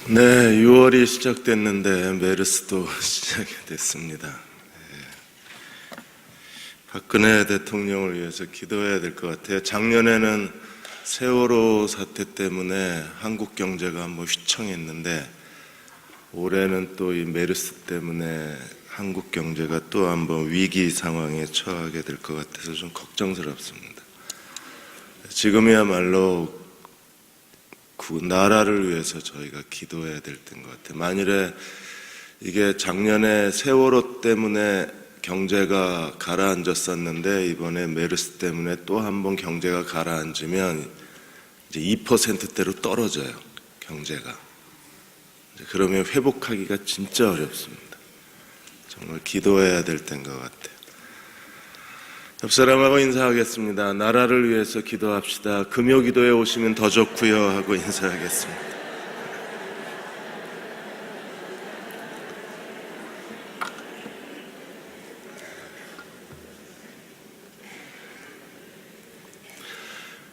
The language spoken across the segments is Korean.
네, 6월이 시작됐는데 메르스도 시작이 됐습니다. 박근혜 대통령을 위해서 기도해야 될 것 같아요. 작년에는 세월호 사태 때문에 한국 경제가 한번 휘청했는데 올해는 또 이 메르스 때문에 한국 경제가 또 한번 위기 상황에 처하게 될 것 같아서 좀 걱정스럽습니다. 지금이야말로 그 나라를 위해서 저희가 기도해야 될 때인 것 같아요. 만일에 이게 작년에 세월호 때문에 경제가 가라앉았었는데 이번에 메르스 때문에 또 한 번 경제가 가라앉으면 이제 2%대로 떨어져요, 경제가. 그러면 회복하기가 진짜 어렵습니다. 정말 기도해야 될 때인 것 같아요. 옆 사람하고 인사하겠습니다. 나라를 위해서 기도합시다. 금요 기도에 오시면 더 좋고요 하고 인사하겠습니다.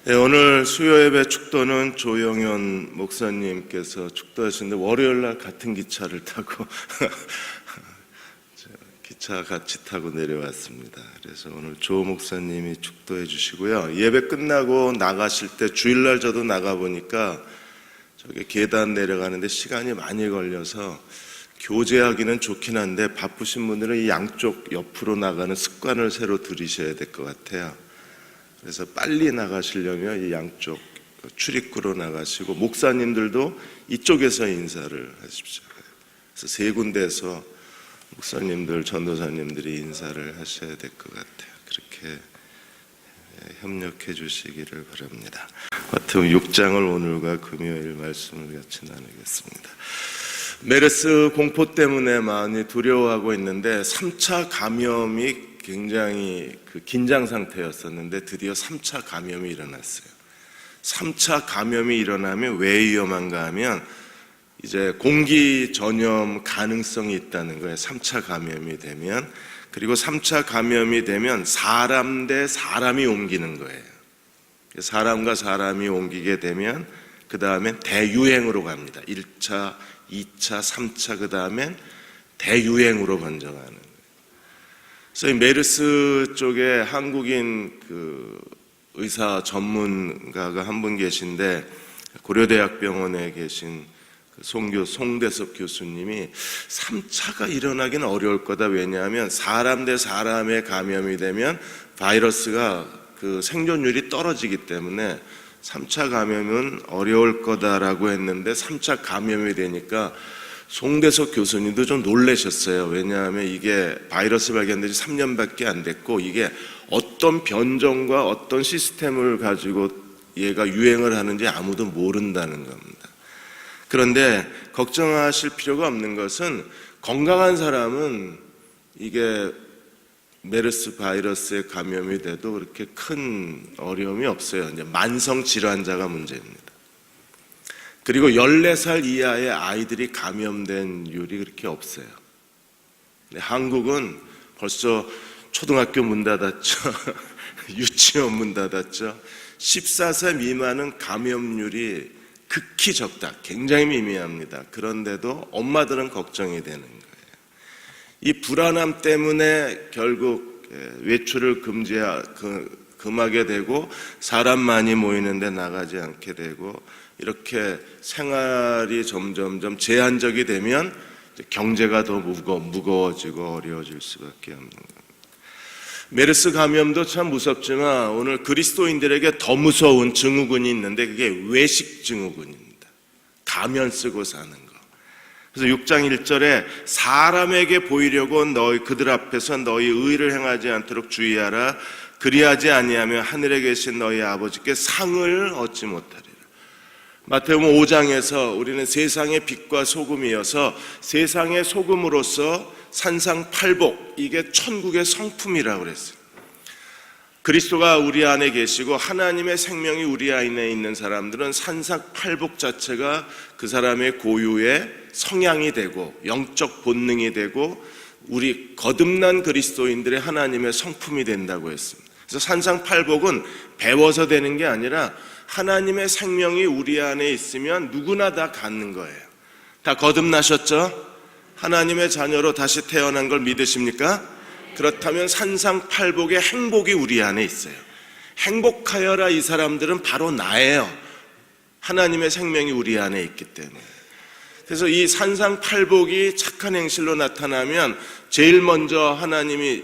네, 오늘 수요예배 축도는 조영현 목사님께서 축도하시는데 월요일날 같은 기차를 타고 기차 같이 타고 내려왔습니다. 그래서 오늘 조 목사님이 축도해 주시고요. 예배 끝나고 나가실 때 주일날 저도 나가보니까 저기 계단 내려가는데 시간이 많이 걸려서 교제하기는 좋긴 한데 바쁘신 분들은 이 양쪽 옆으로 나가는 습관을 새로 들이셔야 될 것 같아요. 그래서 빨리 나가시려면 이 양쪽 출입구로 나가시고 목사님들도 이쪽에서 인사를 하십시오. 그래서 세 군데에서 목사님들, 전도사님들이 인사를 하셔야 될 것 같아요. 그렇게 협력해 주시기를 바랍니다. 마태복음 6장을 오늘과 금요일 말씀을 같이 나누겠습니다. 메르스 공포 때문에 많이 두려워하고 있는데 3차 감염이 굉장히 긴장 상태였었는데 드디어 3차 감염이 일어났어요. 3차 감염이 일어나면 왜 위험한가 하면 이제 공기 전염 가능성이 있다는 거예요. 3차 감염이 되면. 그리고 3차 감염이 되면 사람 대 사람이 옮기는 거예요. 사람과 사람이 옮기게 되면 그 다음엔 대유행으로 갑니다. 1차, 2차, 3차 그 다음엔 대유행으로 번져가는 거예요. 그래서 이 메르스 쪽에 한국인 의사 전문가가 한 분 계신데 고려대학병원에 계신 송대섭 교수님이 3차가 일어나기는 어려울 거다. 왜냐하면 사람 대 사람의 감염이 되면 바이러스가 생존율이 떨어지기 때문에 3차 감염은 어려울 거다라고 했는데 3차 감염이 되니까 송대섭 교수님도 좀 놀라셨어요. 왜냐하면 이게 바이러스 발견된 지 3년밖에 안 됐고 이게 어떤 변종과 어떤 시스템을 가지고 얘가 유행을 하는지 아무도 모른다는 겁니다. 그런데 걱정하실 필요가 없는 것은 건강한 사람은 이게 메르스 바이러스에 감염이 돼도 그렇게 큰 어려움이 없어요. 이제 만성 질환자가 문제입니다. 그리고 14살 이하의 아이들이 감염된 율이 그렇게 없어요. 한국은 벌써 초등학교 문 닫았죠. 유치원 문 닫았죠. 14세 미만은 감염률이 극히 적다. 굉장히 미미합니다. 그런데도 엄마들은 걱정이 되는 거예요. 이 불안함 때문에 결국 외출을 금하게 되고 사람 많이 모이는데 나가지 않게 되고 이렇게 생활이 점점점 제한적이 되면 경제가 더 무거워지고 어려워질 수밖에 없는 겁니다. 메르스 감염도 참 무섭지만 오늘 그리스도인들에게 더 무서운 증후군이 있는데 그게 외식 증후군입니다. 가면 쓰고 사는 거. 그래서 6장 1절에 사람에게 보이려고 그들 앞에서 너희 의를 행하지 않도록 주의하라. 그리하지 아니하면 하늘에 계신 너희 아버지께 상을 얻지 못하리라. 마태복음 5장에서 우리는 세상의 빛과 소금이어서 세상의 소금으로서 산상팔복, 이게 천국의 성품이라고 그랬어요. 그리스도가 우리 안에 계시고 하나님의 생명이 우리 안에 있는 사람들은 산상팔복 자체가 그 사람의 고유의 성향이 되고 영적 본능이 되고 우리 거듭난 그리스도인들의 하나님의 성품이 된다고 했습니다. 그래서 산상팔복은 배워서 되는 게 아니라 하나님의 생명이 우리 안에 있으면 누구나 다 갖는 거예요. 다 거듭나셨죠? 하나님의 자녀로 다시 태어난 걸 믿으십니까? 그렇다면 산상팔복의 행복이 우리 안에 있어요. 행복하여라 이 사람들은 바로 나예요. 하나님의 생명이 우리 안에 있기 때문에. 그래서 이 산상팔복이 착한 행실로 나타나면 제일 먼저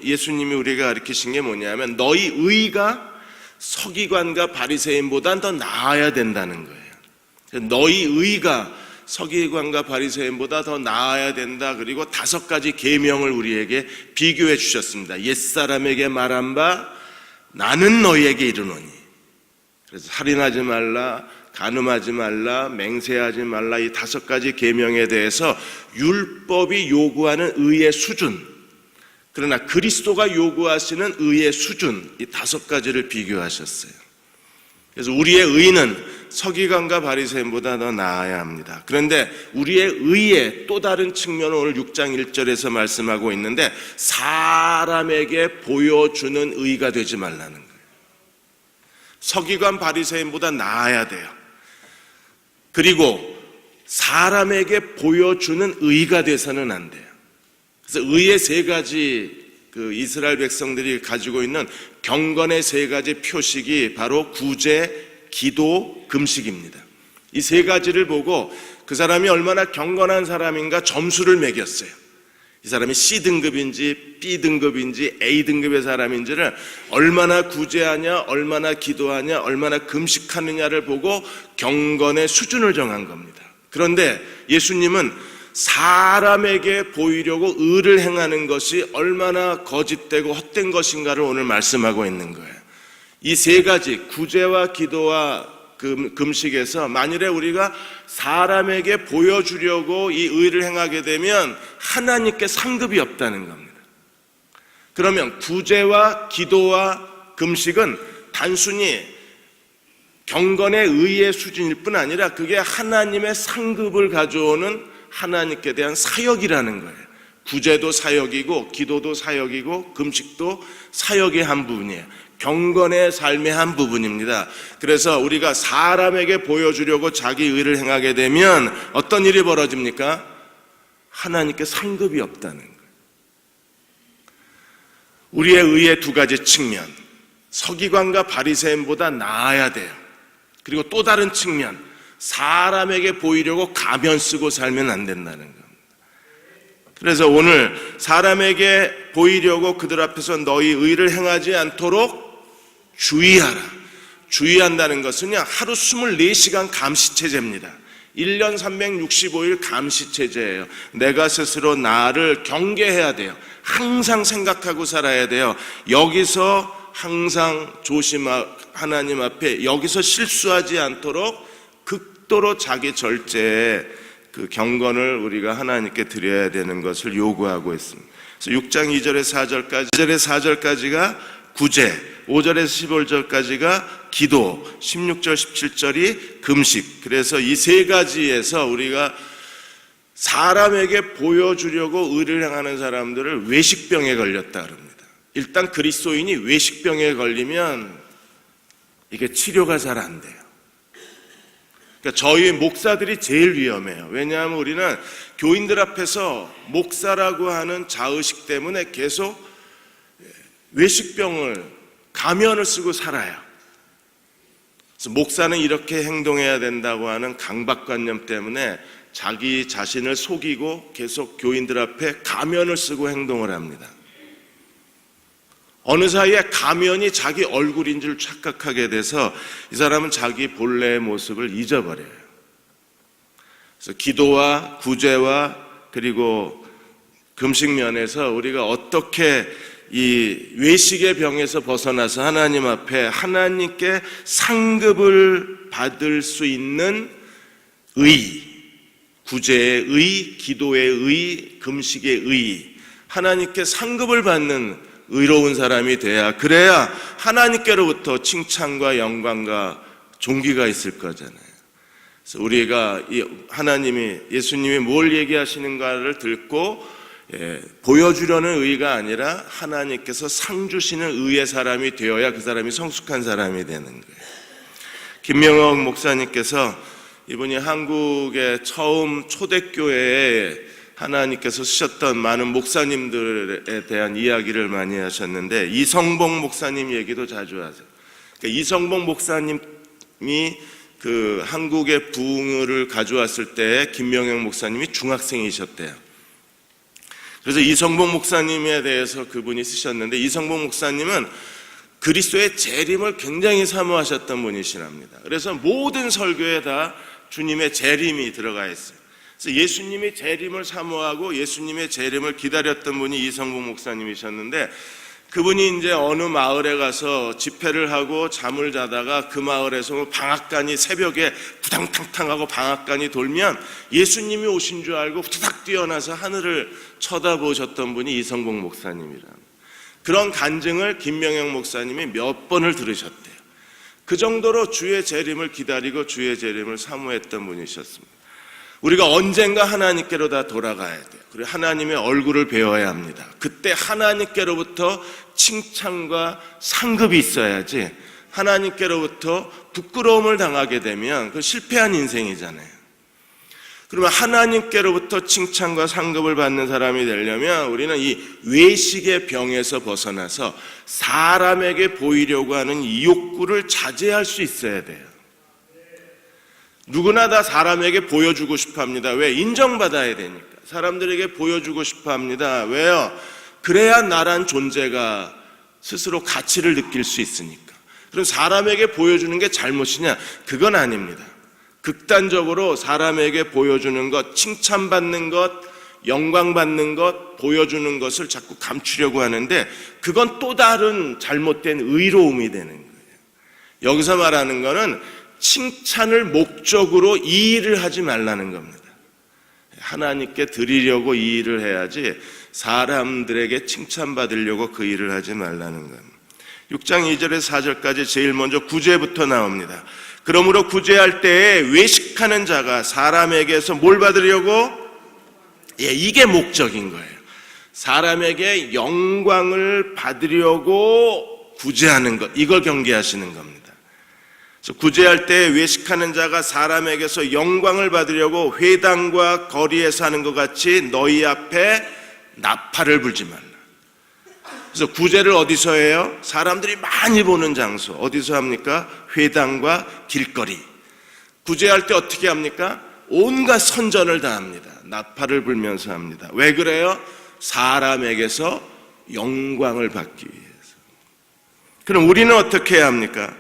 예수님이 우리가 가르치신 게 뭐냐면 너희 의가 서기관과 바리새인보다 더 나아야 된다는 거예요. 너희 의가 서기관과 바리새인보다 더 나아야 된다. 그리고 5가지 계명을 우리에게 비교해 주셨습니다. 옛사람에게 말한 바 나는 너희에게 이르노니. 그래서 살인하지 말라, 간음하지 말라, 맹세하지 말라, 이 5가지 계명에 대해서 율법이 요구하는 의의 수준, 그러나 그리스도가 요구하시는 의의 수준, 이 5가지를 비교하셨어요. 그래서 우리의 의는 서기관과 바리새인보다 더 나아야 합니다. 그런데 우리의 의의 또 다른 측면을 오늘 6장 1절에서 말씀하고 있는데 사람에게 보여주는 의가 되지 말라는 거예요. 서기관 바리새인보다 나아야 돼요. 그리고 사람에게 보여주는 의가 돼서는 안 돼요. 그래서 의의 3가지 이스라엘 백성들이 가지고 있는 경건의 3가지 표식이 바로 구제, 기도, 금식입니다. 이 3가지를 보고 그 사람이 얼마나 경건한 사람인가 점수를 매겼어요. 이 사람이 C등급인지 B등급인지 A등급의 사람인지를 얼마나 구제하냐, 얼마나 기도하냐, 얼마나 금식하느냐를 보고 경건의 수준을 정한 겁니다. 그런데 예수님은 사람에게 보이려고 의를 행하는 것이 얼마나 거짓되고 헛된 것인가를 오늘 말씀하고 있는 거예요. 이 3가지 구제와 기도와 금식에서 만일에 우리가 사람에게 보여주려고 이 의를 행하게 되면 하나님께 상급이 없다는 겁니다. 그러면 구제와 기도와 금식은 단순히 경건의 의의 수준일 뿐 아니라 그게 하나님의 상급을 가져오는 하나님께 대한 사역이라는 거예요. 구제도 사역이고 기도도 사역이고 금식도 사역의 한 부분이에요. 경건의 삶의 한 부분입니다. 그래서 우리가 사람에게 보여주려고 자기 의를 행하게 되면 어떤 일이 벌어집니까? 하나님께 상급이 없다는 거예요. 우리의 의의 2가지 측면, 서기관과 바리새인보다 나아야 돼요. 그리고 또 다른 측면, 사람에게 보이려고 가면 쓰고 살면 안 된다는 겁니다. 그래서 오늘 사람에게 보이려고 그들 앞에서 너희 의를 행하지 않도록 주의하라. 주의한다는 것은요, 하루 24시간 감시체제입니다. 1년 365일 감시체제예요. 내가 스스로 나를 경계해야 돼요. 항상 생각하고 살아야 돼요. 여기서 항상 하나님 앞에 여기서 실수하지 않도록 극도로 자기 절제의 그 경건을 우리가 하나님께 드려야 되는 것을 요구하고 있습니다. 그래서 6장 2절에 4절까지가 구제, 5절에서 15절까지가 기도, 16절 17절이 금식. 그래서 이 3가지에서 우리가 사람에게 보여주려고 의를 행하는 사람들을 외식병에 걸렸다 그럽니다. 일단 그리스도인이 외식병에 걸리면 이게 치료가 잘 안 돼요. 그러니까 저희 목사들이 제일 위험해요. 왜냐하면 우리는 교인들 앞에서 목사라고 하는 자의식 때문에 계속 외식병을, 가면을 쓰고 살아요. 그래서 목사는 이렇게 행동해야 된다고 하는 강박관념 때문에 자기 자신을 속이고 계속 교인들 앞에 가면을 쓰고 행동을 합니다. 어느 사이에 가면이 자기 얼굴인 줄 착각하게 돼서 이 사람은 자기 본래의 모습을 잊어버려요. 그래서 기도와 구제와 그리고 금식 면에서 우리가 어떻게 이 외식의 병에서 벗어나서 하나님 앞에 하나님께 상급을 받을 수 있는 의, 구제의 의, 기도의 의, 금식의 의, 하나님께 상급을 받는 의로운 사람이 돼야, 그래야 하나님께로부터 칭찬과 영광과 존귀가 있을 거잖아요. 그래서 우리가 예수님이 뭘 얘기하시는가를 듣고 보여주려는 의가 아니라 하나님께서 상 주시는 의의 사람이 되어야 그 사람이 성숙한 사람이 되는 거예요. 김명옥 목사님께서 이분이 한국의 처음 초대교회에 하나님께서 쓰셨던 많은 목사님들에 대한 이야기를 많이 하셨는데, 이성봉 목사님 얘기도 자주 하세요. 그러니까 이성봉 목사님이 그 한국의 부흥을 가져왔을 때 김명영 목사님이 중학생이셨대요. 그래서 이성봉 목사님에 대해서 그분이 쓰셨는데, 이성봉 목사님은 그리스도의 재림을 굉장히 사모하셨던 분이시랍니다. 그래서 모든 설교에 다 주님의 재림이 들어가 있어요. 그래서 예수님이 재림을 사모하고 예수님의 재림을 기다렸던 분이 이성봉 목사님이셨는데, 그분이 이제 어느 마을에 가서 집회를 하고 잠을 자다가 그 마을에서 방앗간이 새벽에 부당탕탕하고 방앗간이 돌면 예수님이 오신 줄 알고 후다닥 뛰어나서 하늘을 쳐다보셨던 분이 이성봉 목사님이랍니다. 그런 간증을 김명영 목사님이 몇 번을 들으셨대요. 그 정도로 주의 재림을 기다리고 주의 재림을 사모했던 분이셨습니다. 우리가 언젠가 하나님께로 다 돌아가야 돼요. 그리고 하나님의 얼굴을 배워야 합니다. 그때 하나님께로부터 칭찬과 상급이 있어야지, 하나님께로부터 부끄러움을 당하게 되면 그 실패한 인생이잖아요. 그러면 하나님께로부터 칭찬과 상급을 받는 사람이 되려면 우리는 이 외식의 병에서 벗어나서 사람에게 보이려고 하는 이 욕구를 자제할 수 있어야 돼요. 누구나 다 사람에게 보여주고 싶어 합니다. 왜? 인정받아야 되니까. 사람들에게 보여주고 싶어 합니다. 왜요? 그래야 나란 존재가 스스로 가치를 느낄 수 있으니까. 그럼 사람에게 보여주는 게 잘못이냐? 그건 아닙니다. 극단적으로 사람에게 보여주는 것, 칭찬받는 것, 영광받는 것, 보여주는 것을 자꾸 감추려고 하는데, 그건 또 다른 잘못된 의로움이 되는 거예요. 여기서 말하는 거는 칭찬을 목적으로 이 일을 하지 말라는 겁니다. 하나님께 드리려고 이 일을 해야지 사람들에게 칭찬받으려고 그 일을 하지 말라는 겁니다. 6장 2절에서 4절까지 제일 먼저 구제부터 나옵니다. 그러므로 구제할 때에 외식하는 자가 사람에게서 뭘 받으려고? 이게 목적인 거예요. 사람에게 영광을 받으려고 구제하는 것, 이걸 경계하시는 겁니다. 구제할 때 외식하는 자가 사람에게서 영광을 받으려고 회당과 거리에서 하는 것 같이 너희 앞에 나팔을 불지 말라. 그래서 구제를 어디서 해요? 사람들이 많이 보는 장소. 어디서 합니까? 회당과 길거리. 구제할 때 어떻게 합니까? 온갖 선전을 다 합니다. 나팔을 불면서 합니다. 왜 그래요? 사람에게서 영광을 받기 위해서. 그럼 우리는 어떻게 해야 합니까?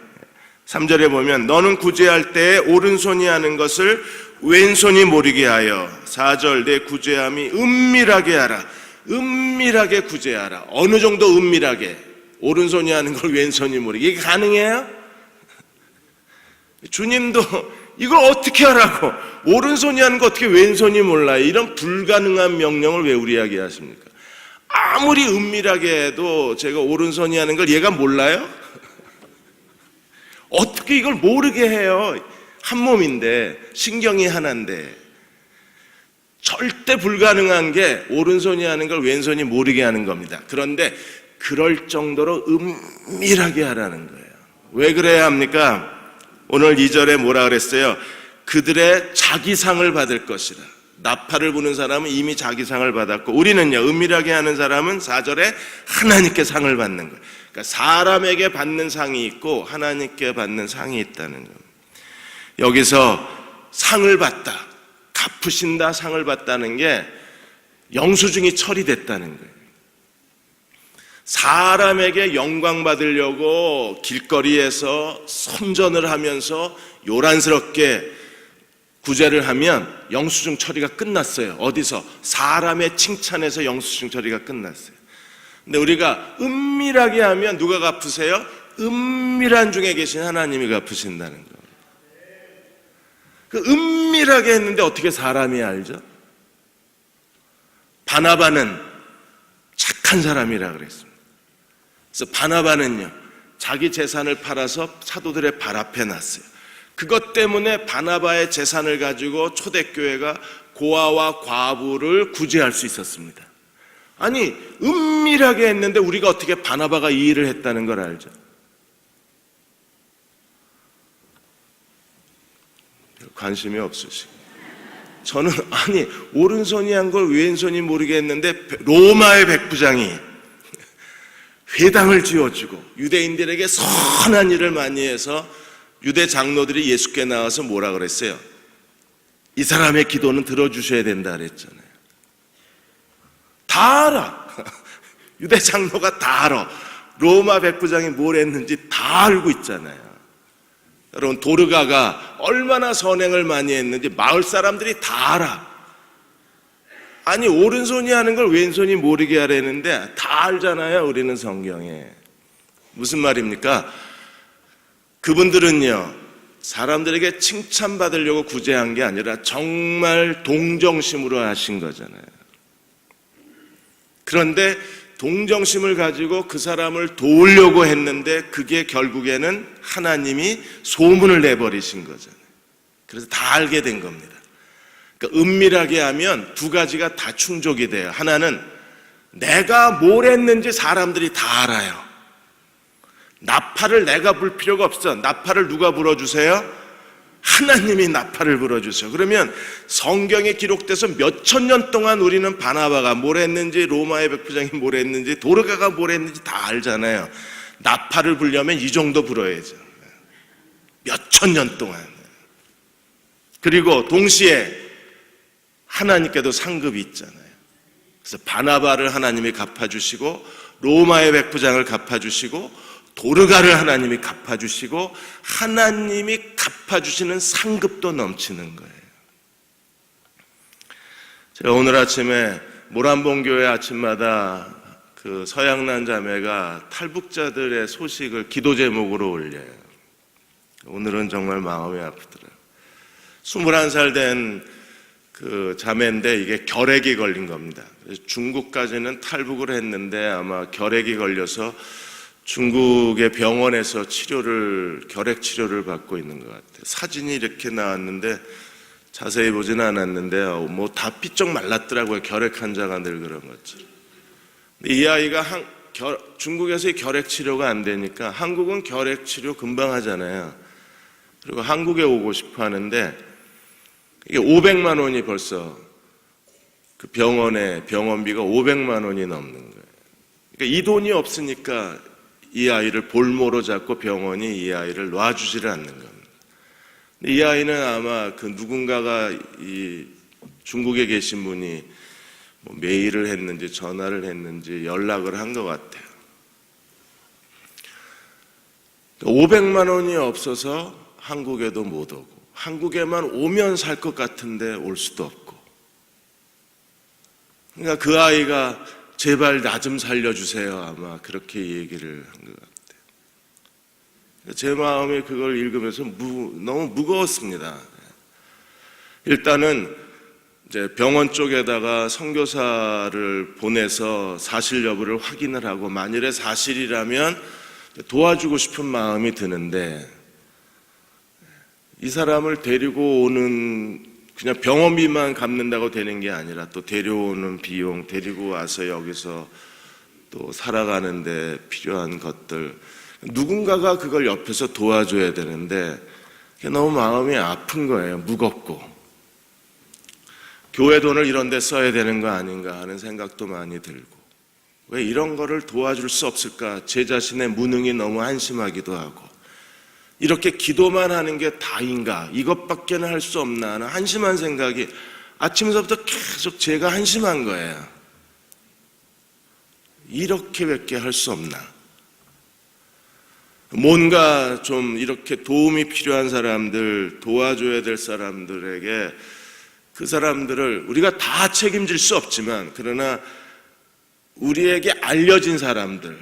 3절에 보면 너는 구제할 때 오른손이 하는 것을 왼손이 모르게 하여. 4절 내 구제함이 은밀하게 하라. 은밀하게 구제하라. 어느 정도 은밀하게? 오른손이 하는 걸 왼손이 모르게. 이게 가능해요? 주님도 이걸 어떻게 하라고? 오른손이 하는 거 어떻게 왼손이 몰라요? 이런 불가능한 명령을 왜 우리에게 하십니까? 아무리 은밀하게 해도 제가 오른손이 하는 걸 얘가 몰라요? 어떻게 이걸 모르게 해요? 한 몸인데, 신경이 하나인데. 절대 불가능한 게 오른손이 하는 걸 왼손이 모르게 하는 겁니다. 그런데 그럴 정도로 은밀하게 하라는 거예요. 왜 그래야 합니까? 오늘 2절에 뭐라 그랬어요? 그들의 자기상을 받을 것이라. 나팔을 부는 사람은 이미 자기상을 받았고, 우리는요, 은밀하게 하는 사람은 4절에 하나님께 상을 받는 거예요. 그러니까 사람에게 받는 상이 있고 하나님께 받는 상이 있다는 겁니다. 여기서 상을 받다, 갚으신다, 상을 받다는 게 영수증이 처리됐다는 거예요. 사람에게 영광 받으려고 길거리에서 선전을 하면서 요란스럽게 구제를 하면 영수증 처리가 끝났어요. 어디서? 사람의 칭찬에서 영수증 처리가 끝났어요. 근데 우리가 은밀하게 하면 누가 갚으세요? 은밀한 중에 계신 하나님이 갚으신다는 거예요. 그 은밀하게 했는데 어떻게 사람이 알죠? 바나바는 착한 사람이라 그랬습니다. 그래서 바나바는요, 자기 재산을 팔아서 사도들의 발 앞에 놨어요. 그것 때문에 바나바의 재산을 가지고 초대교회가 고아와 과부를 구제할 수 있었습니다. 아니, 은밀하게 했는데 우리가 어떻게 바나바가 이 일을 했다는 걸 알죠? 관심이 없으시고, 저는 아니 오른손이 한 걸 왼손이 모르겠는데 로마의 백부장이 회당을 지어주고 유대인들에게 선한 일을 많이 해서 유대 장로들이 예수께 나와서 뭐라 그랬어요? 이 사람의 기도는 들어주셔야 된다 그랬잖아요. 다 알아. 유대 장로가 다 알아. 로마 백부장이 뭘 했는지 다 알고 있잖아요. 여러분, 도르가가 얼마나 선행을 많이 했는지 마을 사람들이 다 알아. 아니 오른손이 하는 걸 왼손이 모르게 하려는데 다 알잖아요. 우리는 성경에. 무슨 말입니까? 그분들은요, 사람들에게 칭찬받으려고 구제한 게 아니라 정말 동정심으로 하신 거잖아요. 그런데 동정심을 가지고 그 사람을 도우려고 했는데 그게 결국에는 하나님이 소문을 내버리신 거잖아요. 그래서 다 알게 된 겁니다. 그러니까 은밀하게 하면 두 가지가 다 충족이 돼요. 하나는 내가 뭘 했는지 사람들이 다 알아요. 나팔을 내가 불 필요가 없어. 나팔을 누가 불어주세요? 하나님이 나팔을 불어주세요. 그러면 성경에 기록돼서 몇천 년 동안 우리는 바나바가 뭘 했는지, 로마의 백부장이 뭘 했는지, 도르가가 뭘 했는지 다 알잖아요. 나팔을 불려면 이 정도 불어야죠. 몇천 년 동안. 그리고 동시에 하나님께도 상급이 있잖아요. 그래서 바나바를 하나님이 갚아주시고, 로마의 백부장을 갚아주시고, 도르가를 하나님이 갚아주시고, 하나님이 갚아주시는 상급도 넘치는 거예요. 제가 오늘 아침에 모란봉교회 아침마다 그 서양난 자매가 탈북자들의 소식을 기도 제목으로 올려요. 오늘은 정말 마음이 아프더라고요. 21살 된 그 자매인데 이게 결핵이 걸린 겁니다. 중국까지는 탈북을 했는데 아마 결핵이 걸려서 중국의 병원에서 결핵 치료를 받고 있는 것 같아요. 사진이 이렇게 나왔는데 자세히 보지는 않았는데 뭐 다 삐쩍 말랐더라고요. 결핵 환자가 늘 그런 것처럼. 이 아이가 중국에서 결핵 치료가 안 되니까 한국은 결핵 치료 금방 하잖아요. 그리고 한국에 오고 싶어 하는데 이게 500만 원이 벌써 그 병원비가 500만 원이 넘는 거예요. 그러니까 이 돈이 없으니까 이 아이를 볼모로 잡고 병원이 이 아이를 놔주지를 않는 겁니다. 이 아이는 아마 그 누군가가 이 중국에 계신 분이 뭐 메일을 했는지 전화를 했는지 연락을 한 것 같아요. 500만 원이 없어서 한국에도 못 오고, 한국에만 오면 살 것 같은데 올 수도 없고. 그러니까 그 아이가 제발 나 좀 살려주세요. 아마 그렇게 얘기를 한 것 같아요. 제 마음이 그걸 읽으면서 너무 무거웠습니다. 일단은 이제 병원 쪽에다가 선교사를 보내서 사실 여부를 확인을 하고, 만일에 사실이라면 도와주고 싶은 마음이 드는데, 이 사람을 데리고 오는 그냥 병원비만 갚는다고 되는 게 아니라 또 데려오는 비용, 데리고 와서 여기서 또 살아가는데 필요한 것들, 누군가가 그걸 옆에서 도와줘야 되는데 그게 너무 마음이 아픈 거예요. 무겁고. 교회 돈을 이런 데 써야 되는 거 아닌가 하는 생각도 많이 들고, 왜 이런 거를 도와줄 수 없을까, 제 자신의 무능이 너무 한심하기도 하고, 이렇게 기도만 하는 게 다인가, 이것밖에는 할 수 없나 하는 한심한 생각이 아침서부터 계속 제가 한심한 거예요. 이렇게밖에 할 수 없나, 뭔가 좀 이렇게 도움이 필요한 사람들, 도와줘야 될 사람들에게, 그 사람들을 우리가 다 책임질 수 없지만 그러나 우리에게 알려진 사람들,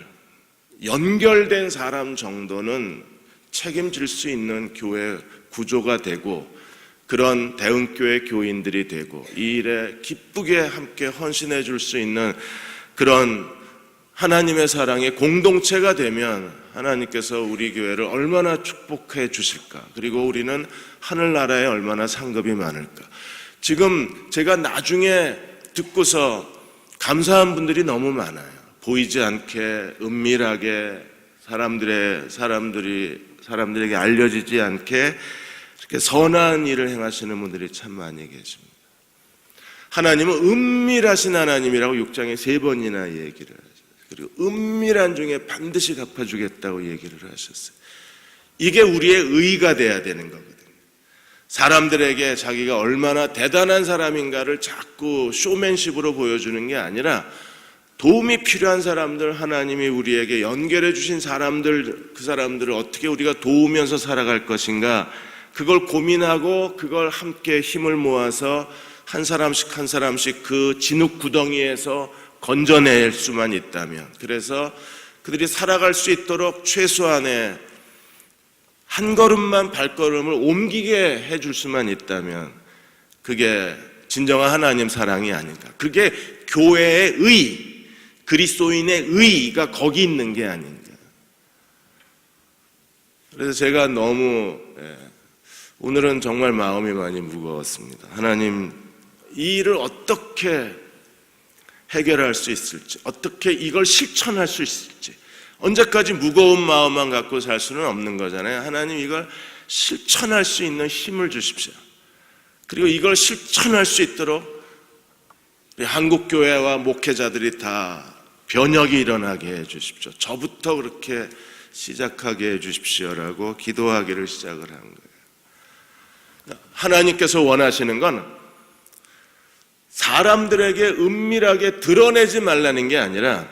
연결된 사람 정도는 책임질 수 있는 교회 구조가 되고, 그런 대흥교회 교인들이 되고, 이 일에 기쁘게 함께 헌신해 줄 수 있는 그런 하나님의 사랑의 공동체가 되면 하나님께서 우리 교회를 얼마나 축복해 주실까, 그리고 우리는 하늘나라에 얼마나 상급이 많을까. 지금 제가 나중에 듣고서 감사한 분들이 너무 많아요. 보이지 않게 은밀하게 사람들에게 알려지지 않게 이렇게 선한 일을 행하시는 분들이 참 많이 계십니다. 하나님은 은밀하신 하나님이라고 6장에 3번이나 얘기를 하셨어요. 그리고 은밀한 중에 반드시 갚아주겠다고 얘기를 하셨어요. 이게 우리의 의의가 돼야 되는 거거든요. 사람들에게 자기가 얼마나 대단한 사람인가를 자꾸 쇼맨십으로 보여주는 게 아니라 도움이 필요한 사람들, 하나님이 우리에게 연결해 주신 사람들, 그 사람들을 어떻게 우리가 도우면서 살아갈 것인가, 그걸 고민하고 그걸 함께 힘을 모아서 한 사람씩 한 사람씩 그 진흙 구덩이에서 건져낼 수만 있다면, 그래서 그들이 살아갈 수 있도록 최소한의 한 걸음만 발걸음을 옮기게 해줄 수만 있다면 그게 진정한 하나님 사랑이 아닌가. 그게 교회의 의, 그리스도인의 의가 거기 있는 게 아닌가. 그래서 제가 너무 오늘은 정말 마음이 많이 무거웠습니다. 하나님, 이 일을 어떻게 해결할 수 있을지, 어떻게 이걸 실천할 수 있을지, 언제까지 무거운 마음만 갖고 살 수는 없는 거잖아요. 하나님, 이걸 실천할 수 있는 힘을 주십시오. 그리고 이걸 실천할 수 있도록 우리 한국교회와 목회자들이 다 변혁이 일어나게 해 주십시오. 저부터 그렇게 시작하게 해 주십시오라고 기도하기를 시작을 한 거예요. 하나님께서 원하시는 건 사람들에게 은밀하게 드러내지 말라는 게 아니라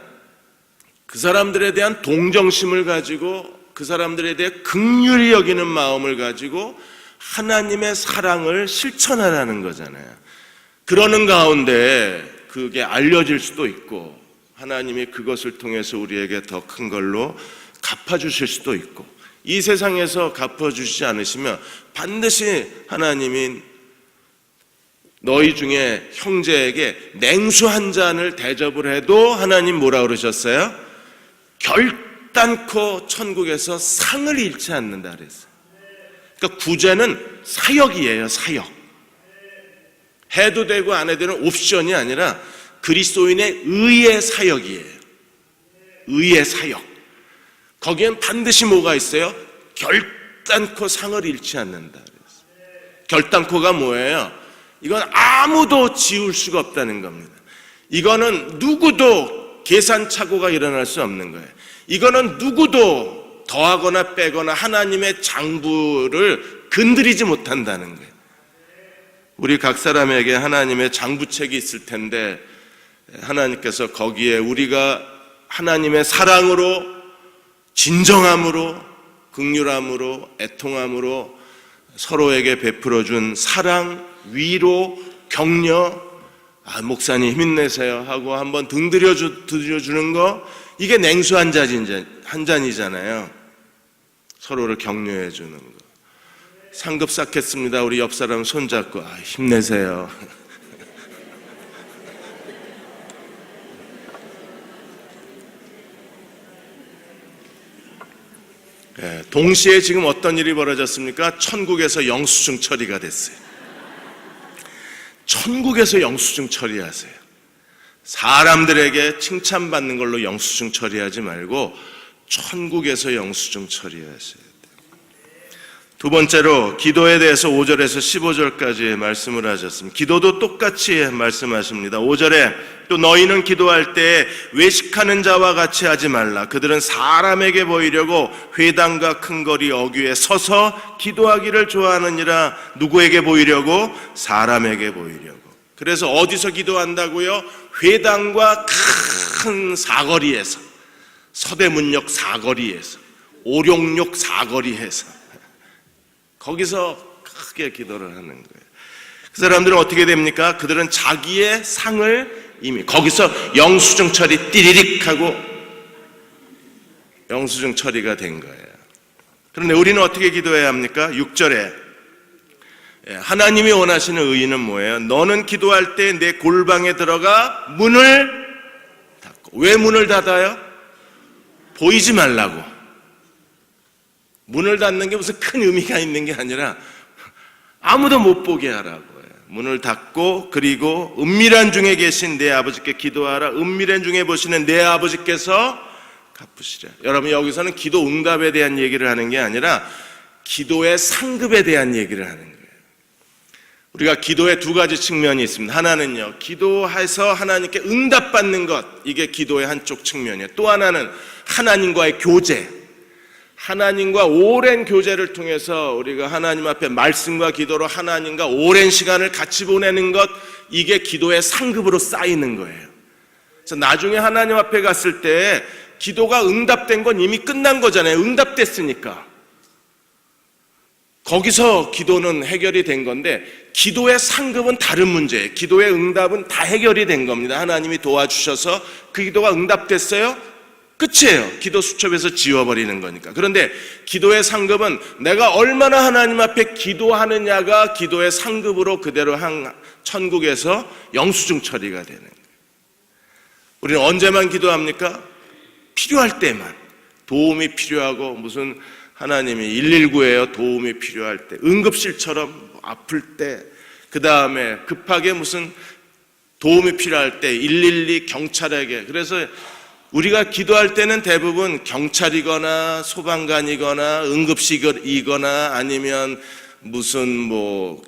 그 사람들에 대한 동정심을 가지고 그 사람들에 대해 긍휼히 여기는 마음을 가지고 하나님의 사랑을 실천하라는 거잖아요. 그러는 가운데 그게 알려질 수도 있고 하나님이 그것을 통해서 우리에게 더 큰 걸로 갚아주실 수도 있고, 이 세상에서 갚아주시지 않으시면 반드시 하나님이 너희 중에 형제에게 냉수 한 잔을 대접을 해도 하나님 뭐라 그러셨어요? 결단코 천국에서 상을 잃지 않는다 그랬어요. 그러니까 구제는 사역이에요. 사역. 해도 되고 안 해도 되는 옵션이 아니라 그리스도인의 의의 사역이에요. 의의 사역. 거기엔 반드시 뭐가 있어요? 결단코 상을 잃지 않는다 그랬어요. 결단코가 뭐예요? 이건 아무도 지울 수가 없다는 겁니다. 이거는 누구도 계산착오가 일어날 수 없는 거예요. 이거는 누구도 더하거나 빼거나 하나님의 장부를 건드리지 못한다는 거예요. 우리 각 사람에게 하나님의 장부책이 있을 텐데 하나님께서 거기에 우리가 하나님의 사랑으로, 진정함으로, 긍휼함으로, 애통함으로 서로에게 베풀어준 사랑, 위로, 격려, 목사님 힘내세요 하고 한번 등 들여주는 거, 이게 냉수 한 잔이잖아요. 서로를 격려해 주는 거. 상급 쌓겠습니다. 우리 옆 사람 손잡고 힘내세요. 동시에 지금 어떤 일이 벌어졌습니까? 천국에서 영수증 처리가 됐어요. 천국에서 영수증 처리하세요. 사람들에게 칭찬받는 걸로 영수증 처리하지 말고 천국에서 영수증 처리하셔야 돼요. 두 번째로 기도에 대해서 5절에서 15절까지 말씀을 하셨습니다. 기도도 똑같이 말씀하십니다. 5절에 또 너희는 기도할 때 외식하는 자와 같이 하지 말라. 그들은 사람에게 보이려고 회당과 큰 거리 어귀에 서서 기도하기를 좋아하느니라. 누구에게 보이려고? 사람에게 보이려고. 그래서 어디서 기도한다고요? 회당과 큰 사거리에서, 서대문역 사거리에서, 오룡역 사거리에서, 거기서 크게 기도를 하는 거예요. 그 사람들은 어떻게 됩니까? 그들은 자기의 상을 이미 거기서 영수증 처리 띠리릭 하고 영수증 처리가 된 거예요. 그런데 우리는 어떻게 기도해야 합니까? 6절에 하나님이 원하시는 의의는 뭐예요? 너는 기도할 때 내 골방에 들어가 문을 닫고. 왜 문을 닫아요? 보이지 말라고. 문을 닫는 게 무슨 큰 의미가 있는 게 아니라 아무도 못 보게 하라고요. 문을 닫고, 그리고 은밀한 중에 계신 내 아버지께 기도하라. 은밀한 중에 보시는 내 아버지께서 갚으시랴. 여러분, 여기서는 기도 응답에 대한 얘기를 하는 게 아니라 기도의 상급에 대한 얘기를 하는 거예요. 우리가 기도의 두 가지 측면이 있습니다. 하나는요, 기도해서 하나님께 응답받는 것, 이게 기도의 한쪽 측면이에요. 또 하나는 하나님과의 교제, 하나님과 오랜 교제를 통해서 우리가 하나님 앞에 말씀과 기도로 하나님과 오랜 시간을 같이 보내는 것, 이게 기도의 상급으로 쌓이는 거예요. 그래서 나중에 하나님 앞에 갔을 때 기도가 응답된 건 이미 끝난 거잖아요. 응답됐으니까. 거기서 기도는 해결이 된 건데, 기도의 상급은 다른 문제예요. 기도의 응답은 다 해결이 된 겁니다. 하나님이 도와주셔서 그 기도가 응답됐어요? 끝이에요. 기도 수첩에서 지워버리는 거니까. 그런데 기도의 상급은 내가 얼마나 하나님 앞에 기도하느냐가 기도의 상급으로 그대로 천국에서 영수증 처리가 되는 거예요. 우리는 언제만 기도합니까? 필요할 때만. 도움이 필요하고, 무슨 하나님이 119예요. 도움이 필요할 때. 응급실처럼 아플 때. 그 다음에 급하게 무슨 도움이 필요할 때 112 경찰에게. 그래서 우리가 기도할 때는 대부분 경찰이거나 소방관이거나 응급실이거나 아니면 무슨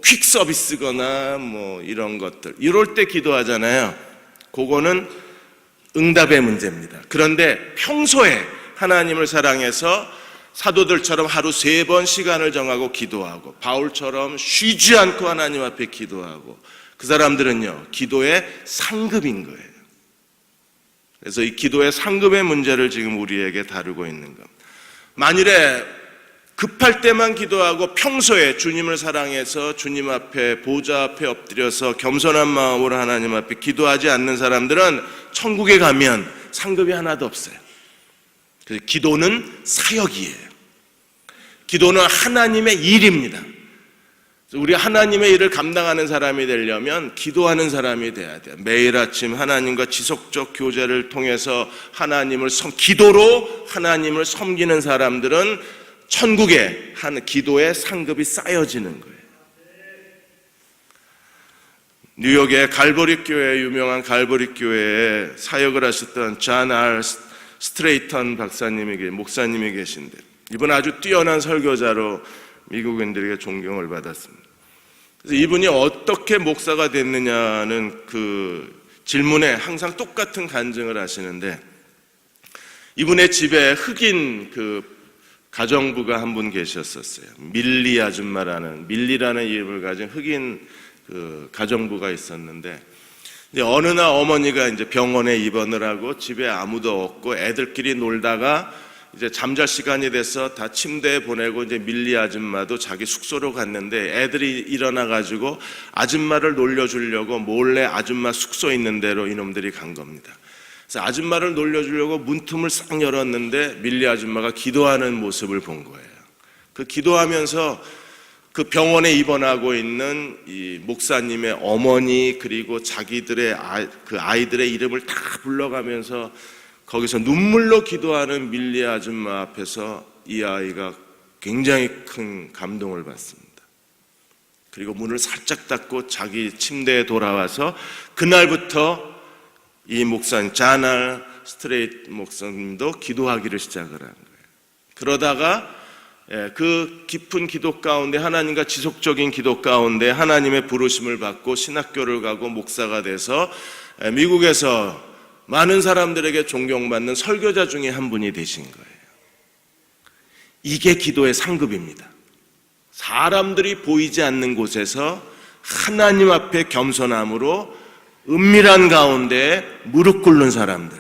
퀵 서비스거나 이런 것들. 이럴 때 기도하잖아요. 그거는 응답의 문제입니다. 그런데 평소에 하나님을 사랑해서 사도들처럼 하루 3번 시간을 정하고 기도하고, 바울처럼 쉬지 않고 하나님 앞에 기도하고, 그 사람들은요, 기도의 상급인 거예요. 그래서 이 기도의 상급의 문제를 지금 우리에게 다루고 있는 겁니다. 만일에 급할 때만 기도하고 평소에 주님을 사랑해서 주님 앞에, 보좌 앞에 엎드려서 겸손한 마음으로 하나님 앞에 기도하지 않는 사람들은 천국에 가면 상급이 하나도 없어요. 그래서 기도는 사역이에요. 기도는 하나님의 일입니다. 우리 하나님의 일을 감당하는 사람이 되려면 기도하는 사람이 돼야 돼요. 매일 아침 하나님과 지속적 교제를 통해서 기도로 하나님을 섬기는 사람들은 천국에 기도의 상급이 쌓여지는 거예요. 뉴욕의 갈보리 교회, 유명한 갈보리 교회에 사역을 하셨던 존 R. 스트레이턴 목사님이 계신데, 이분 아주 뛰어난 설교자로 미국인들에게 존경을 받았습니다. 그래서 이분이 어떻게 목사가 됐느냐는 그 질문에 항상 똑같은 간증을 하시는데, 이분의 집에 흑인 가정부가 한 분 계셨었어요. 밀리라는 이름을 가진 흑인 가정부가 있었는데, 어느 날 어머니가 이제 병원에 입원을 하고 집에 아무도 없고 애들끼리 놀다가 이제 잠잘 시간이 돼서 다 침대에 보내고 이제 밀리 아줌마도 자기 숙소로 갔는데, 애들이 일어나가지고 아줌마를 놀려주려고 몰래 아줌마 숙소 있는 데로 이놈들이 간 겁니다. 그래서 아줌마를 놀려주려고 문틈을 싹 열었는데 밀리 아줌마가 기도하는 모습을 본 거예요. 그 기도하면서 그 병원에 입원하고 있는 이 목사님의 어머니, 그리고 자기들의 아이들의 이름을 다 불러가면서 거기서 눈물로 기도하는 밀리 아줌마 앞에서 이 아이가 굉장히 큰 감동을 받습니다. 그리고 문을 살짝 닫고 자기 침대에 돌아와서 그날부터 이 목사님, 존 R. 스트레이트 목사님도 기도하기를 시작을 한 거예요. 그러다가 그 깊은 기도 가운데, 하나님과 지속적인 기도 가운데 하나님의 부르심을 받고 신학교를 가고 목사가 돼서 미국에서 많은 사람들에게 존경받는 설교자 중에 한 분이 되신 거예요. 이게 기도의 상급입니다. 사람들이 보이지 않는 곳에서 하나님 앞에 겸손함으로 은밀한 가운데 무릎 꿇는 사람들,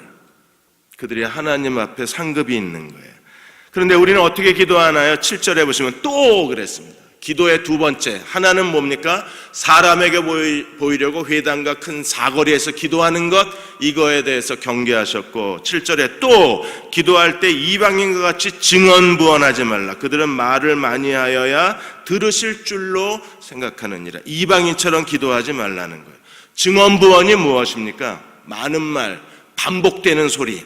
그들이 하나님 앞에 상급이 있는 거예요. 그런데 우리는 어떻게 기도하나요? 7절에 보시면 또 그랬습니다. 기도의 두 번째, 하나는 뭡니까? 사람에게 보이려고 회당과 큰 사거리에서 기도하는 것, 이거에 대해서 경계하셨고, 7절에 또 기도할 때 이방인과 같이 증언부언하지 말라. 그들은 말을 많이 하여야 들으실 줄로 생각하느니라. 이방인처럼 기도하지 말라는 거예요. 증언부언이 무엇입니까? 많은 말, 반복되는 소리,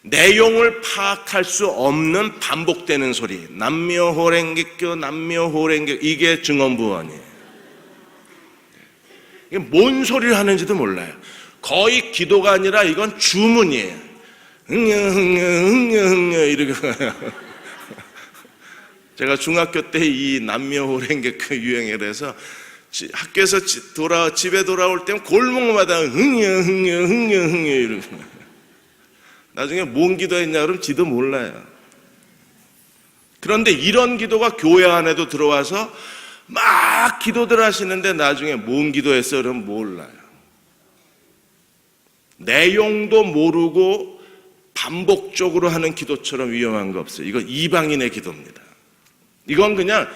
내용을 파악할 수 없는 반복되는 소리, 남묘호랭객교, 이게 증언부언이에요. 이게 뭔 소리를 하는지도 몰라요. 거의 기도가 아니라 이건 주문이에요. 흥녀 이러고 제가 중학교 때 이 남녀호랭개 유행을 해서 학교에서 집에 돌아올 때는 골목마다 흥여 이러고 나중에 뭔 기도했냐 그러면 지도 몰라요. 그런데 이런 기도가 교회 안에도 들어와서 막 기도들 하시는데 나중에 뭔 기도했어요 그러면 몰라요. 내용도 모르고 반복적으로 하는 기도처럼 위험한 거 없어요. 이건 이방인의 기도입니다. 이건 그냥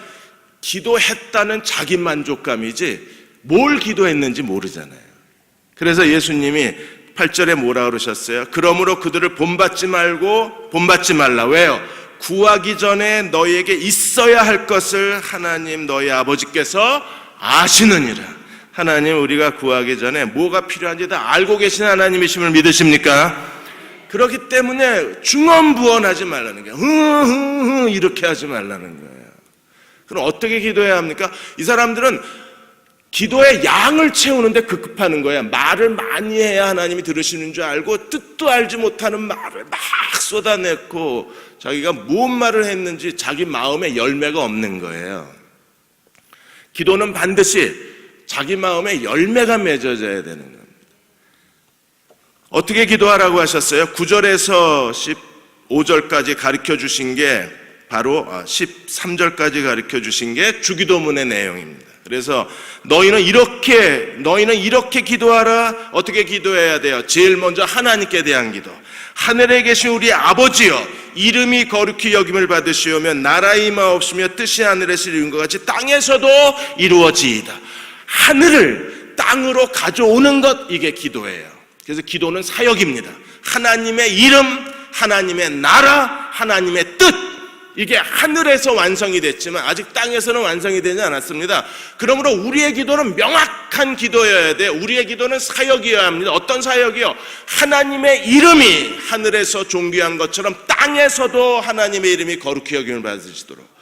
기도했다는 자기 만족감이지 뭘 기도했는지 모르잖아요. 그래서 예수님이 8절에 뭐라 그러셨어요? 그러므로 그들을 본받지 말라. 왜요? 구하기 전에 너희에게 있어야 할 것을 하나님 너희 아버지께서 아시느니라. 하나님 우리가 구하기 전에 뭐가 필요한지 다 알고 계신 하나님이심을 믿으십니까? 그렇기 때문에 중언부언하지 말라는 거예요. 이렇게 하지 말라는 거예요. 그럼 어떻게 기도해야 합니까? 이 사람들은 기도의 양을 채우는데 급급하는 거야. 말을 많이 해야 하나님이 들으시는 줄 알고 뜻도 알지 못하는 말을 막 쏟아냈고 자기가 무슨 말을 했는지 자기 마음에 열매가 없는 거예요. 기도는 반드시 자기 마음에 열매가 맺어져야 되는 겁니다. 어떻게 기도하라고 하셨어요? 9절에서 15절까지 가르쳐 주신 게 바로 13절까지 가르쳐 주신 게 주기도문의 내용입니다. 그래서 너희는 이렇게 기도하라. 어떻게 기도해야 돼요? 제일 먼저 하나님께 대한 기도. 하늘에 계신 우리 아버지여, 이름이 거룩히 여김을 받으시오며 나라의 임하옵시며 뜻이 하늘에서 이룬 것 같이 땅에서도 이루어지이다. 하늘을 땅으로 가져오는 것, 이게 기도예요. 그래서 기도는 사역입니다. 하나님의 이름, 하나님의 나라, 하나님의 뜻, 이게 하늘에서 완성이 됐지만 아직 땅에서는 완성이 되지 않았습니다. 그러므로 우리의 기도는 명확한 기도여야 돼. 우리의 기도는 사역이어야 합니다. 어떤 사역이요? 하나님의 이름이 하늘에서 존귀한 것처럼 땅에서도 하나님의 이름이 거룩히 여김을 받으시도록.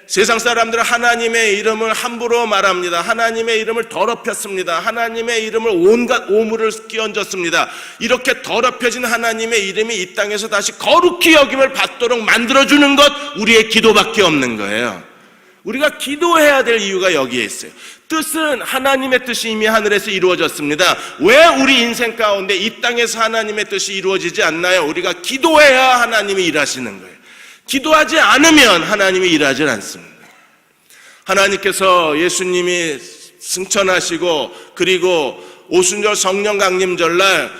세상 사람들은 하나님의 이름을 함부로 말합니다. 하나님의 이름을 더럽혔습니다. 하나님의 이름을 온갖 오물을 끼얹었습니다. 이렇게 더럽혀진 하나님의 이름이 이 땅에서 다시 거룩히 여김을 받도록 만들어주는 것, 우리의 기도밖에 없는 거예요. 우리가 기도해야 될 이유가 여기에 있어요. 뜻은 하나님의 뜻이 이미 하늘에서 이루어졌습니다. 왜 우리 인생 가운데 이 땅에서 하나님의 뜻이 이루어지지 않나요? 우리가 기도해야 하나님이 일하시는 거예요. 기도하지 않으면 하나님이 일하지 않습니다. 하나님께서 예수님이 승천하시고 그리고 오순절 성령 강림절날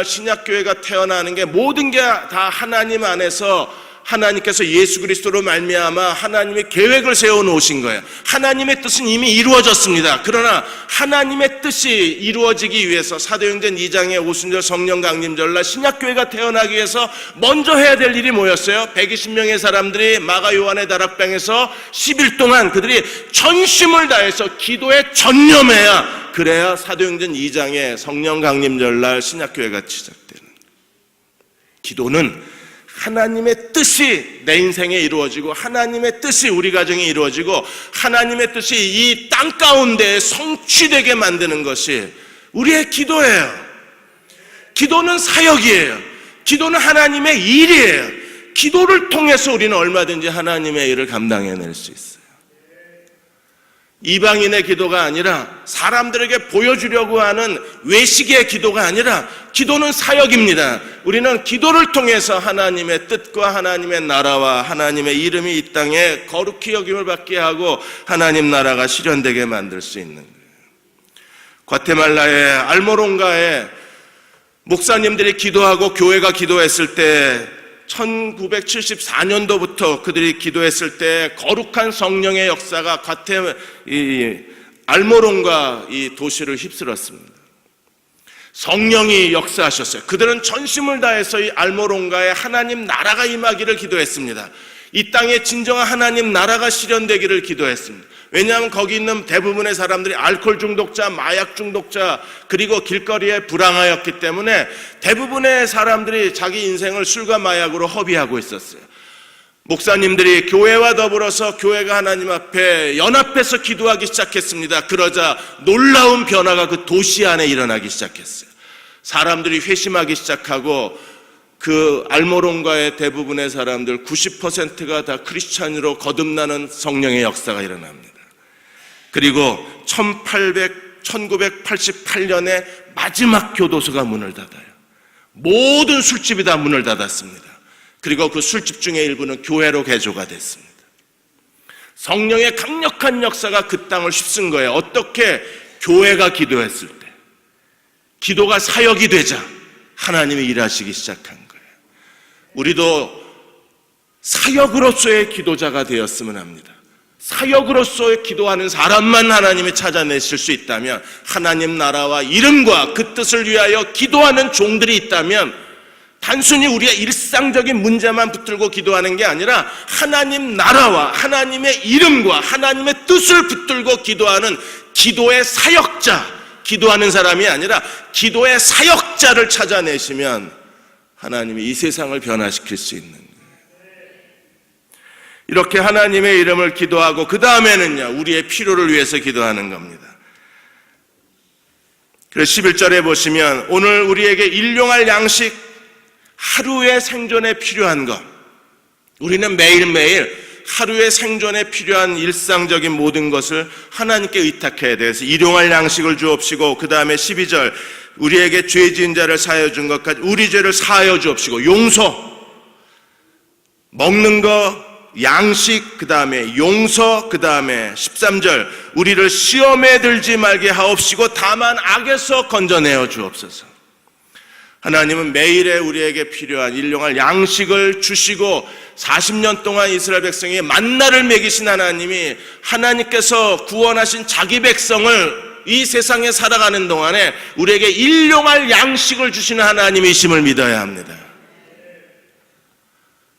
신약교회가 태어나는 게 모든 게 다 하나님 안에서 하나님께서 예수 그리스도로 말미암아 하나님의 계획을 세워놓으신 거예요. 하나님의 뜻은 이미 이루어졌습니다. 그러나 하나님의 뜻이 이루어지기 위해서 사도행전 2장의 오순절 성령 강림절날 신약교회가 태어나기 위해서 먼저 해야 될 일이 뭐였어요? 120명의 사람들이 마가 요한의 다락방에서 10일 동안 그들이 전심을 다해서 기도에 전념해야, 그래야 사도행전 2장의 성령 강림절날 신약교회가 시작되는. 기도는 하나님의 뜻이 내 인생에 이루어지고 하나님의 뜻이 우리 가정에 이루어지고 하나님의 뜻이 이 땅 가운데 성취되게 만드는 것이 우리의 기도예요. 기도는 사역이에요. 기도는 하나님의 일이에요. 기도를 통해서 우리는 얼마든지 하나님의 일을 감당해낼 수 있어요. 이방인의 기도가 아니라, 사람들에게 보여주려고 하는 외식의 기도가 아니라 기도는 사역입니다. 우리는 기도를 통해서 하나님의 뜻과 하나님의 나라와 하나님의 이름이 이 땅에 거룩히 여김을 받게 하고 하나님 나라가 실현되게 만들 수 있는 거예요. 과테말라의 알모롱가에 목사님들이 기도하고 교회가 기도했을 때 1974년도부터 그들이 기도했을 때 거룩한 성령의 역사가 알모롱가 이 도시를 휩쓸었습니다. 성령이 역사하셨어요. 그들은 전심을 다해서 이 알모롱가에 하나님 나라가 임하기를 기도했습니다. 이 땅에 진정한 하나님 나라가 실현되기를 기도했습니다. 왜냐하면 거기 있는 대부분의 사람들이 알코올 중독자, 마약 중독자, 그리고 길거리에 불황하였기 때문에 대부분의 사람들이 자기 인생을 술과 마약으로 허비하고 있었어요. 목사님들이 교회와 더불어서 교회가 하나님 앞에 연합해서 기도하기 시작했습니다. 그러자 놀라운 변화가 그 도시 안에 일어나기 시작했어요. 사람들이 회심하기 시작하고 그 알모론가의 대부분의 사람들 90%가 다 크리스찬으로 거듭나는 성령의 역사가 일어납니다. 그리고 1988년에 마지막 교도소가 문을 닫아요. 모든 술집이 다 문을 닫았습니다. 그리고 그 술집 중에 일부는 교회로 개조가 됐습니다. 성령의 강력한 역사가 그 땅을 휩쓴 거예요. 어떻게? 교회가 기도했을 때, 기도가 사역이 되자 하나님이 일하시기 시작한 거예요. 우리도 사역으로서의 기도자가 되었으면 합니다. 사역으로서의 기도하는 사람만 하나님이 찾아내실 수 있다면, 하나님 나라와 이름과 그 뜻을 위하여 기도하는 종들이 있다면, 단순히 우리의 일상적인 문제만 붙들고 기도하는 게 아니라 하나님 나라와 하나님의 이름과 하나님의 뜻을 붙들고 기도하는 기도의 사역자, 기도하는 사람이 아니라 기도의 사역자를 찾아내시면 하나님이 이 세상을 변화시킬 수 있는 거예요. 이렇게 하나님의 이름을 기도하고 그 다음에는요, 우리의 필요를 위해서 기도하는 겁니다. 그래서 11절에 보시면 오늘 우리에게 일용할 양식, 하루의 생존에 필요한 것, 우리는 매일매일 하루의 생존에 필요한 일상적인 모든 것을 하나님께 의탁해야 돼요. 그래서 일용할 양식을 주옵시고, 그 다음에 12절 우리에게 죄 지은 자를 사하여 준 것까지 우리 죄를 사하여 주옵시고, 용서, 먹는 거, 양식, 그 다음에 용서, 그 다음에 13절 우리를 시험에 들지 말게 하옵시고 다만 악에서 건져내어 주옵소서. 하나님은 매일에 우리에게 필요한 일용할 양식을 주시고 40년 동안 이스라엘 백성에게 만나를 먹이신 하나님이, 하나님께서 구원하신 자기 백성을 이 세상에 살아가는 동안에 우리에게 일용할 양식을 주시는 하나님이심을 믿어야 합니다.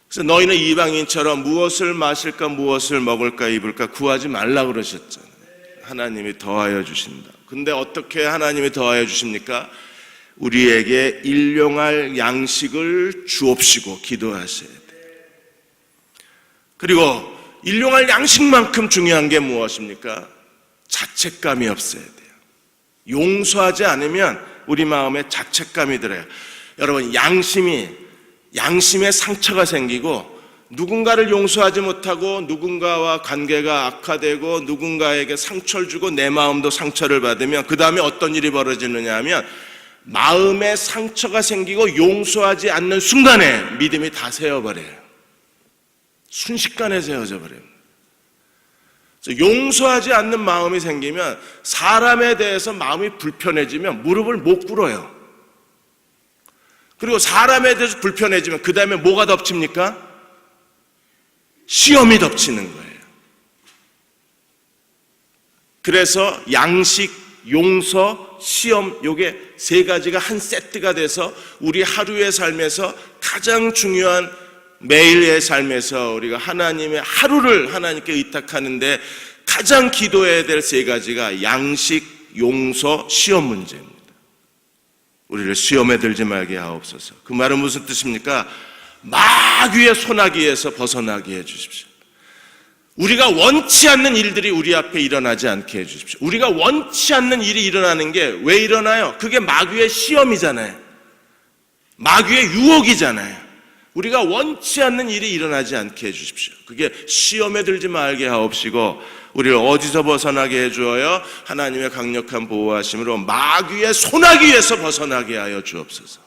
그래서 너희는 이방인처럼 무엇을 마실까 무엇을 먹을까 입을까 구하지 말라 그러셨잖아요. 하나님이 더하여 주신다. 근데 어떻게 하나님이 더하여 주십니까? 우리에게 일용할 양식을 주옵시고 기도하셔야 돼요. 그리고 일용할 양식만큼 중요한 게 무엇입니까? 자책감이 없어야 돼요. 용서하지 않으면 우리 마음에 자책감이 들어요. 여러분, 양심에 상처가 생기고 누군가를 용서하지 못하고 누군가와 관계가 악화되고 누군가에게 상처를 주고 내 마음도 상처를 받으면 그 다음에 어떤 일이 벌어지느냐 하면, 마음에 상처가 생기고 용서하지 않는 순간에 믿음이 다 세어버려요. 순식간에 세어져 버려요. 용서하지 않는 마음이 생기면, 사람에 대해서 마음이 불편해지면 무릎을 못 꿇어요. 그리고 사람에 대해서 불편해지면 그 다음에 뭐가 덮칩니까? 시험이 덮치는 거예요. 그래서 양식, 용서, 시험, 요게 세 가지가 한 세트가 돼서 우리 하루의 삶에서 가장 중요한, 매일의 삶에서 우리가 하나님의 하루를 하나님께 의탁하는데 가장 기도해야 될 세 가지가 양식, 용서, 시험 문제입니다. 우리를 시험에 들지 말게 하옵소서. 그 말은 무슨 뜻입니까? 마귀의 소나기에서 벗어나게 해주십시오. 우리가 원치 않는 일들이 우리 앞에 일어나지 않게 해주십시오. 우리가 원치 않는 일이 일어나는 게 왜 일어나요? 그게 마귀의 시험이잖아요. 마귀의 유혹이잖아요. 우리가 원치 않는 일이 일어나지 않게 해주십시오. 그게 시험에 들지 말게 하옵시고 우리를 어디서 벗어나게 해주어요? 하나님의 강력한 보호하심으로 마귀의 소나기에서 벗어나게 하여 주옵소서.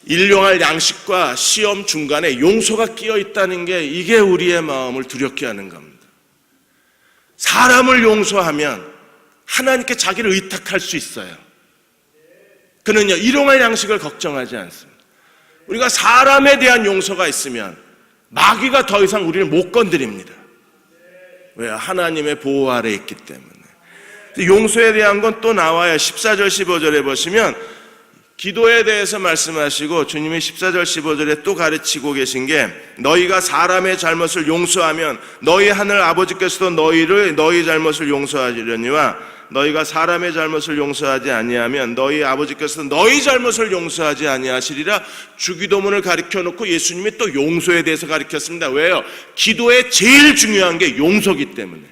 일용할 양식과 시험 중간에 용서가 끼어 있다는 게, 이게 우리의 마음을 두렵게 하는 겁니다. 사람을 용서하면 하나님께 자기를 의탁할 수 있어요. 그는요, 일용할 양식을 걱정하지 않습니다. 우리가 사람에 대한 용서가 있으면 마귀가 더 이상 우리를 못 건드립니다. 왜요? 하나님의 보호 아래 있기 때문에. 용서에 대한 건 또 나와요. 14절 15절에 보시면 기도에 대해서 말씀하시고 주님이 14절 15절에 또 가르치고 계신 게, 너희가 사람의 잘못을 용서하면 너희 하늘 아버지께서도 너희 잘못을 용서하시려니와 너희가 사람의 잘못을 용서하지 아니하면 너희 아버지께서도 너희 잘못을 용서하지 아니하시리라. 주기도문을 가르쳐 놓고 예수님이 또 용서에 대해서 가르쳤습니다. 왜요? 기도에 제일 중요한 게 용서기 때문에.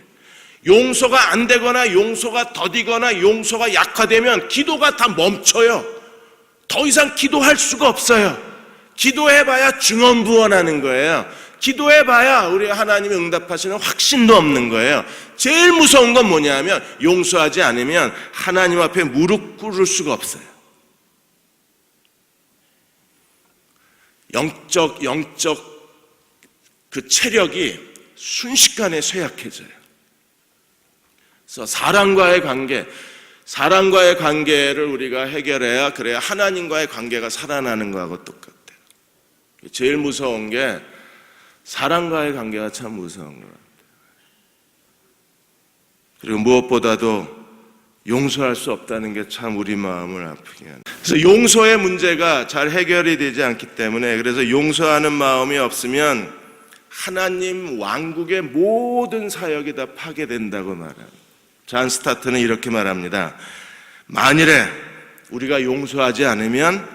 용서가 안 되거나 용서가 더디거나 용서가 약화되면 기도가 다 멈춰요. 더 이상 기도할 수가 없어요. 기도해봐야 증언부언하는 거예요. 기도해봐야 우리 하나님이 응답하시는 확신도 없는 거예요. 제일 무서운 건 뭐냐면 용서하지 않으면 하나님 앞에 무릎 꿇을 수가 없어요. 영적 그 체력이 순식간에 쇠약해져요. 그래서 사람과의 관계를 우리가 해결해야 그래야 하나님과의 관계가 살아나는 거하고 똑같아요. 제일 무서운 게 사람과의 관계가 참 무서운 것 같아요. 그리고 무엇보다도 용서할 수 없다는 게 참 우리 마음을 아프게 하는. 그래서 용서의 문제가 잘 해결이 되지 않기 때문에, 그래서 용서하는 마음이 없으면 하나님 왕국의 모든 사역이 다 파괴된다고 말합니다. 잔 스타트는 이렇게 말합니다. 만일에 우리가 용서하지 않으면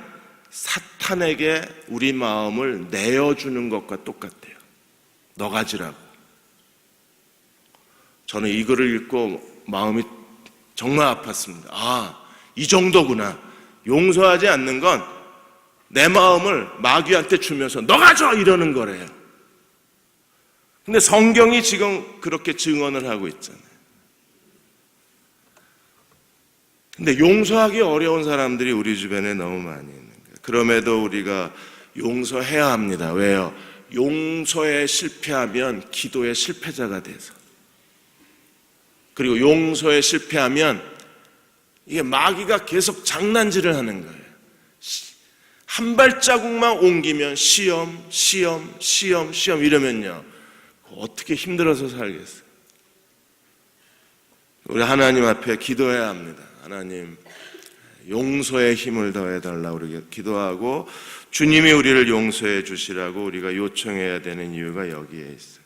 사탄에게 우리 마음을 내어주는 것과 똑같대요. 너 가지라고. 저는 이 글을 읽고 마음이 정말 아팠습니다. 아, 이 정도구나. 용서하지 않는 건 내 마음을 마귀한테 주면서 너 가져! 이러는 거래요. 근데 성경이 지금 그렇게 증언을 하고 있잖아요. 근데 용서하기 어려운 사람들이 우리 주변에 너무 많이 있는 거예요. 그럼에도 우리가 용서해야 합니다. 왜요? 용서에 실패하면 기도의 실패자가 돼서. 그리고 용서에 실패하면 이게 마귀가 계속 장난질을 하는 거예요. 한 발자국만 옮기면 시험 이러면요. 어떻게 힘들어서 살겠어요. 우리 하나님 앞에 기도해야 합니다. 하나님, 용서의 힘을 더해달라고 우리가 기도하고 주님이 우리를 용서해 주시라고 우리가 요청해야 되는 이유가 여기에 있어요.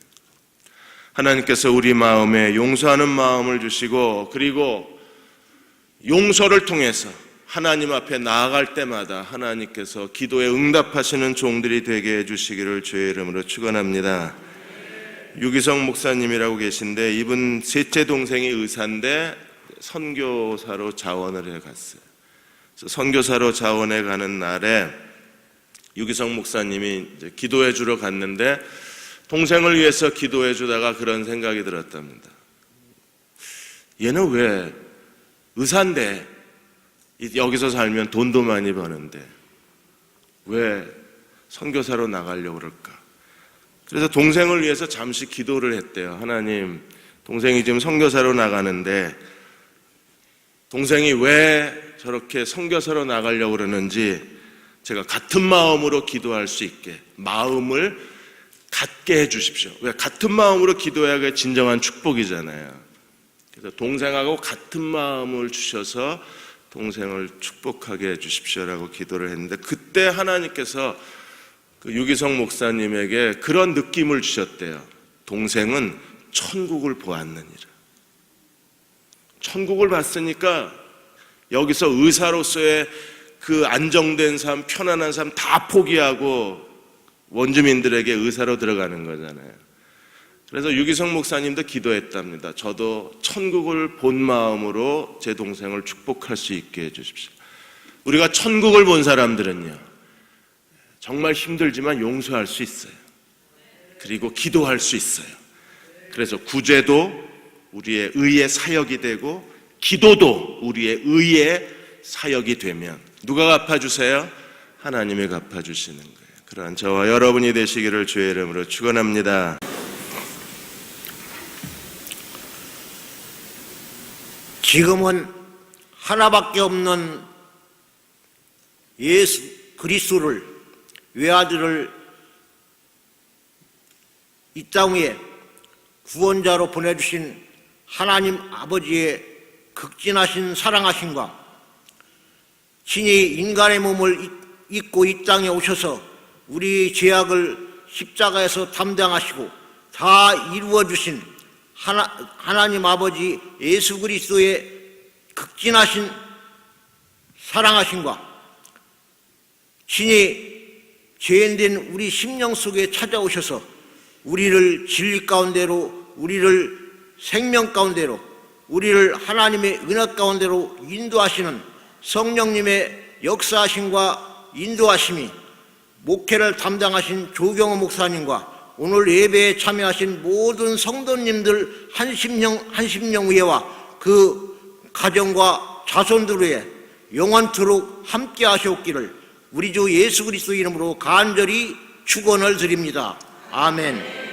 하나님께서 우리 마음에 용서하는 마음을 주시고, 그리고 용서를 통해서 하나님 앞에 나아갈 때마다 하나님께서 기도에 응답하시는 종들이 되게 해주시기를 주의 이름으로 축원합니다. 유기성 목사님이라고 계신데, 이분 셋째 동생이 의사인데 선교사로 자원을 해갔어요. 그래서 선교사로 자원해 가는 날에 유기성 목사님이 이제 기도해 주러 갔는데 동생을 위해서 기도해 주다가 그런 생각이 들었답니다. 얘는 왜 의사인데 여기서 살면 돈도 많이 버는데 왜 선교사로 나가려고 그럴까? 그래서 동생을 위해서 잠시 기도를 했대요. 하나님, 동생이 지금 선교사로 나가는데 동생이 왜 저렇게 선교사로 나가려고 그러는지 제가 같은 마음으로 기도할 수 있게 마음을 같게 해 주십시오. 왜? 같은 마음으로 기도해야 그게 진정한 축복이잖아요. 그래서 동생하고 같은 마음을 주셔서 동생을 축복하게 해 주십시오라고 기도를 했는데, 그때 하나님께서 그 유기성 목사님에게 그런 느낌을 주셨대요. 동생은 천국을 보았느니라. 천국을 봤으니까 여기서 의사로서의 그 안정된 삶, 편안한 삶 다 포기하고 원주민들에게 의사로 들어가는 거잖아요. 그래서 유기성 목사님도 기도했답니다. 저도 천국을 본 마음으로 제 동생을 축복할 수 있게 해주십시오. 우리가 천국을 본 사람들은요, 정말 힘들지만 용서할 수 있어요. 그리고 기도할 수 있어요. 그래서 구제도 우리의 의의 사역이 되고 기도도 우리의 의의 사역이 되면 누가 갚아주세요? 하나님이 갚아주시는 거예요. 그러한 저와 여러분이 되시기를 주의 이름으로 축원합니다. 지금은 하나밖에 없는 예수 그리스도를, 외아들을 이 땅 위에 구원자로 보내주신 하나님 아버지의 극진하신 사랑하심과 친히 인간의 몸을 입고 이 땅에 오셔서 우리 죄악을 십자가에서 담당하시고 다 이루어주신 하나님 아버지 예수 그리스도의 극진하신 사랑하심과 친히 죄인된 우리 심령 속에 찾아오셔서 우리를 진리 가운데로, 우리를 생명 가운데로, 우리를 하나님의 은혜 가운데로 인도하시는 성령님의 역사하심과 인도하심이 목회를 담당하신 조경호 목사님과 오늘 예배에 참여하신 모든 성도님들 한심령 의회와 그 가정과 자손들 위해 영원토록 함께 하시옵기를 우리 주 예수 그리스도 이름으로 간절히 축원을 드립니다. 아멘.